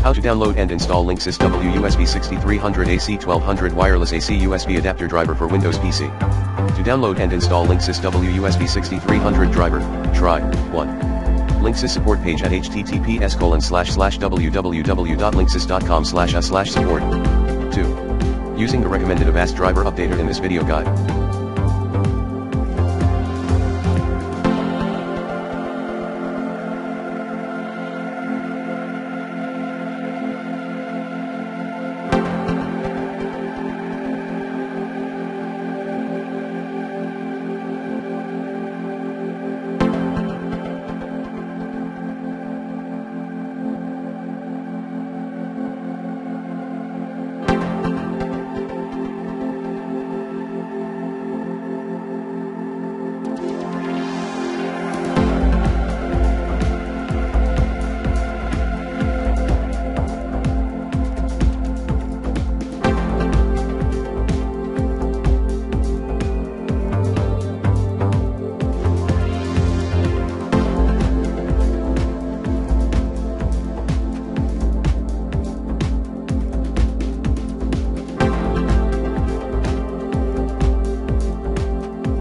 How to download and install Linksys WUSB6300 AC1200 wireless AC USB adapter driver for Windows PC. To download and install Linksys WUSB6300 driver, try 1. Linksys support page at https://www.linksys.com/support. 2. Using the recommended Avast driver updater in this video guide.